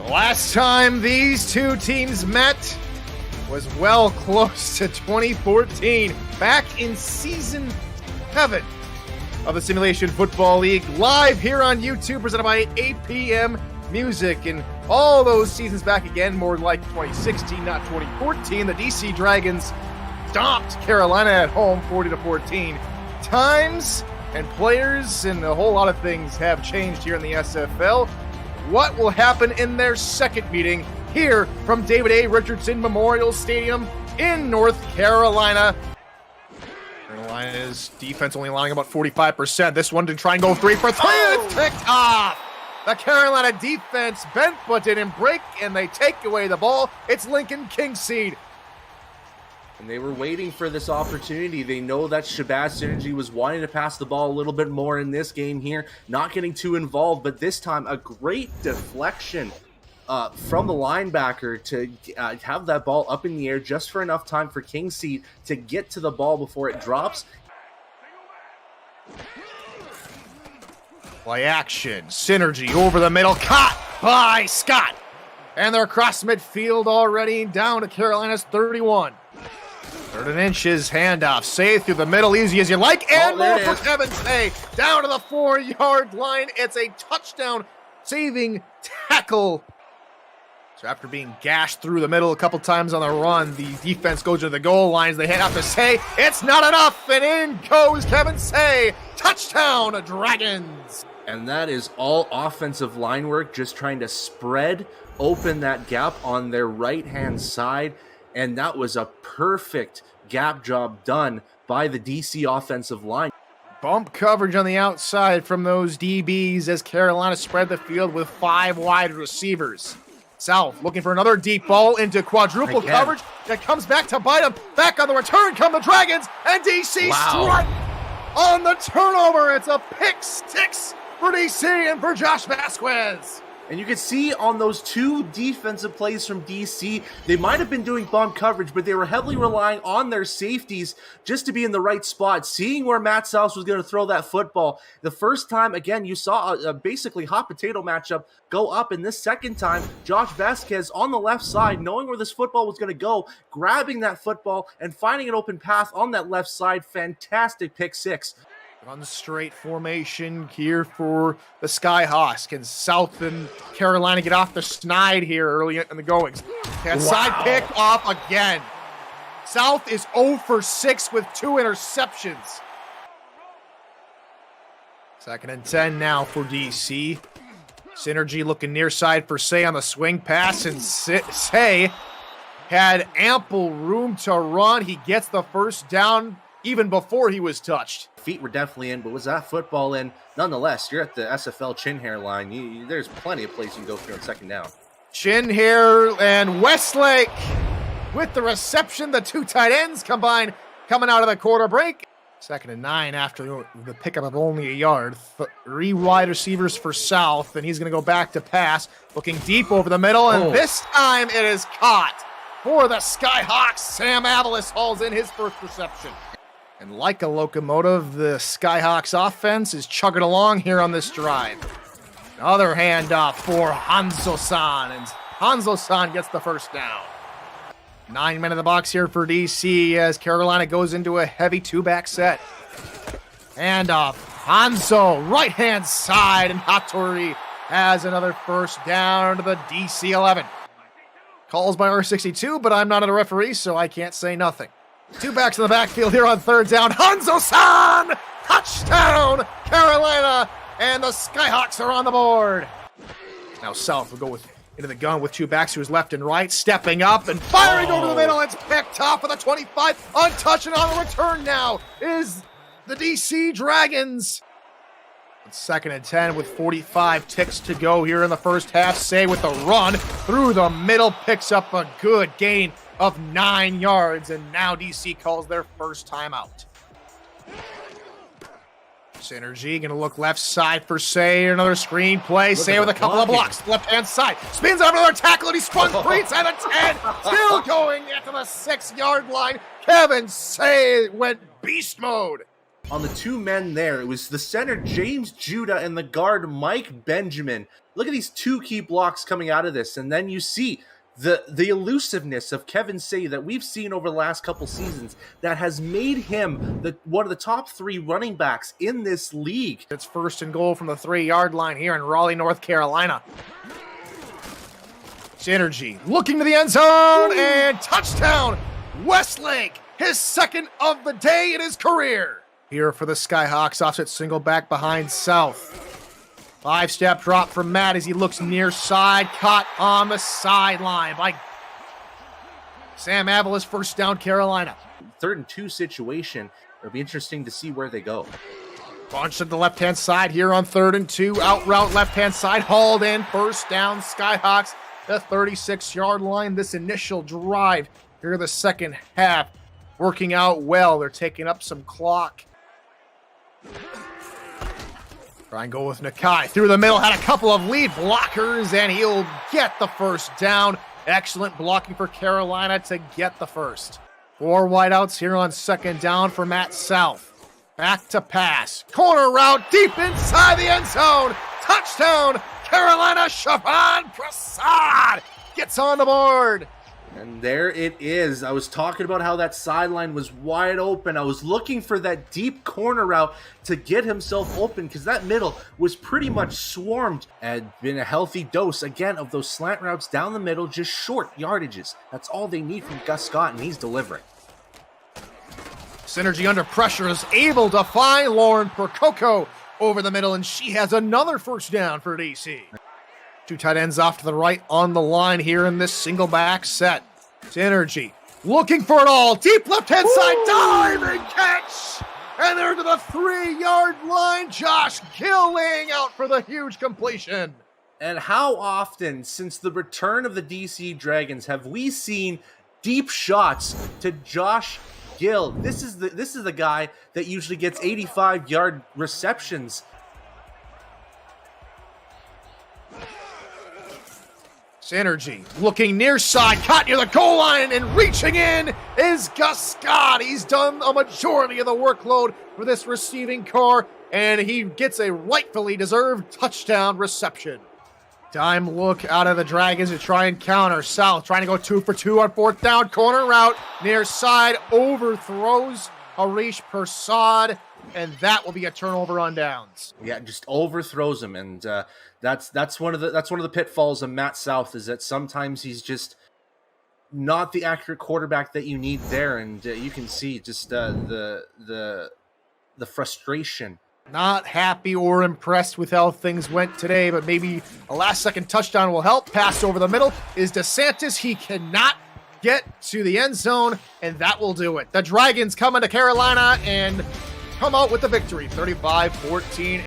Last time these two teams met was well close to 2014, back in season 7 of the Simulation Football League, live here on YouTube, presented by APM Music. And all those seasons back again, more like 2016, not 2014, the DC Dragons stomped Carolina at home 40-14. Times and players and a whole lot of things have changed here in the SFL. What will happen in their second meeting here from David A. Richardson Memorial Stadium in North Carolina? Carolina's defense only allowing about 45%. This one to try and go 3 for 3. It's picked off. The Carolina defense bent but didn't break, and they take away the ball. It's Lincoln Kingseed. And they were waiting for this opportunity. They know that Shabazz Synergy was wanting to pass the ball a little bit more in this game here, not getting too involved, but this time a great deflection from the linebacker to have that ball up in the air just for enough time for Kingseed to get to the ball before it drops. Play action, Synergy over the middle, caught by Scott. And they're across midfield already, down to Carolina's 31. 3rd inches, handoff, Say through the middle, easy as you like, and more for Kevin Say, down to the 4-yard line. It's a touchdown saving tackle. So after being gashed through the middle a couple times on the run, the defense goes to the goal lines. They hand off to Say. It's not enough, and in goes Kevin Say. Touchdown, Dragons. And that is all offensive line work, just trying to spread open that gap on their right-hand side. And that was a perfect gap job done by the DC offensive line. Bump coverage on the outside from those DBs as Carolina spread the field with 5 wide receivers. South looking for another deep ball into quadruple coverage that comes back to bite him. Back on the return come the Dragons, and DC strike on the turnover. It's a pick 6 for DC and for Josh Vasquez. And you can see on those 2 defensive plays from DC, they might have been doing bump coverage, but they were heavily relying on their safeties just to be in the right spot, seeing where Matt South was going to throw that football. The first time, again, you saw a basically hot potato matchup go up, and this second time, Josh Vasquez on the left side, knowing where this football was going to go, grabbing that football and finding an open path on that left side. Fantastic pick 6. Run straight formation here for the Skyhawks. Can South and Carolina get off the snide here early in the goings? Side pick off again. South is 0 for 6 with 2 interceptions. 2nd and 10 now for DC. Synergy looking near side for Say on the swing pass, and Say had ample room to run. He gets the first down even before he was touched. Feet were definitely in, but was that football in? Nonetheless, you're at the SFL chin hair line. There's plenty of places you can go through on 2nd down. Chin hair and Westlake with the reception. The 2 tight ends combined coming out of the quarter break. 2nd and 9 after the pickup of only a yard. 3 wide receivers for South, and he's going to go back to pass. Looking deep over the middle, and this time it is caught for the Skyhawks. Sam Avalos hauls in his first reception. And like a locomotive, the Skyhawks offense is chugging along here on this drive. Another handoff for Hanzo-san, and Hanzo-san gets the first down. 9 men in the box here for DC as Carolina goes into a heavy 2-back set. Handoff, Hanzo, right-hand side, and Hattori has another first down to the DC 11. Calls by R62, but I'm not a referee, so I can't say nothing. 2 backs in the backfield here on 3rd down. Hanzo-san! Touchdown, Carolina! And the Skyhawks are on the board. Now South will go into the gun with 2 backs to his left and right, stepping up and firing over the middle. It's picked off with a 25. Untouched, and on the return now is the DC Dragons. 2nd and 10 with 45 ticks to go here in the first half. Say with the run through the middle, picks up a good gain of 9 yards, and now DC calls their first timeout. Synergy gonna look left side for Say. Another screen play. Say with a couple of blocks. Left-hand side. Spins out another tackle, and he spun free inside the 10. Still going into the 6-yard line. Kevin Say went beast mode. on the two men there. It was the center, James Judah, and the guard, Mike Benjamin. Look at these two key blocks coming out of this. And then you see the elusiveness of Kevin Say that we've seen over the last couple seasons that has made him one of the top 3 running backs in this league. It's 1st and goal from the 3-yard line here in Raleigh, North Carolina. Synergy looking to the end zone and touchdown. Westlake, his 2nd of the day in his career. Here for the Skyhawks, offset single back behind South. 5-step drop from Matt as he looks near side, caught on the sideline by Sam Avalos. 1st down, Carolina. 3rd and 2 situation. It'll be interesting to see where they go. Bunch to the left-hand side here on 3rd and 2. Out route left-hand side, hauled in. 1st down, Skyhawks, the 36-yard line. This initial drive here in the second half working out well. They're taking up some clock. Try and go with Nakai. Through the middle, had a couple of lead blockers, and he'll get the 1st down. Excellent blocking for Carolina to get the 1st. 4 wideouts here on 2nd down for Matt South. Back to pass. Corner route deep inside the end zone. Touchdown, Carolina. Shavan Prasad gets on the board. And there it is. I was talking about how that sideline was wide open. I was looking for that deep corner route to get himself open because that middle was pretty much swarmed and been a healthy dose, again, of those slant routes down the middle, just short yardages. That's all they need from Gus Scott, and he's delivering. Synergy under pressure is able to find Lauren Percoco over the middle, and she has another 1st down for DC. 2 tight ends off to the right on the line here in this single back set. Synergy looking for it all. Deep left-hand side, diving catch! And they're to the 3-yard line. Josh Gilling out for the huge completion. And how often since the return of the DC Dragons have we seen deep shots to Josh Gill? This is the guy that usually gets 85-yard receptions. Synergy looking near side, caught near the goal line, and reaching in is Gus Scott. He's done a majority of the workload for this receiving core, and he gets a rightfully deserved touchdown reception. Dime look out of the Dragons to try and counter. South trying to go 2 for 2 on 4th down. Corner route near side, overthrows Harish Persad, and that will be a turnover on downs. Yeah, just overthrows him, and that's one of the pitfalls of Matt South, is that sometimes he's just not the accurate quarterback that you need there, and you can see just the frustration. Not happy or impressed with how things went today, but maybe a last-second touchdown will help. Pass over the middle is DeSantis. He cannot get to the end zone, and that will do it. The Dragons come into Carolina and come out with the victory, 35-14.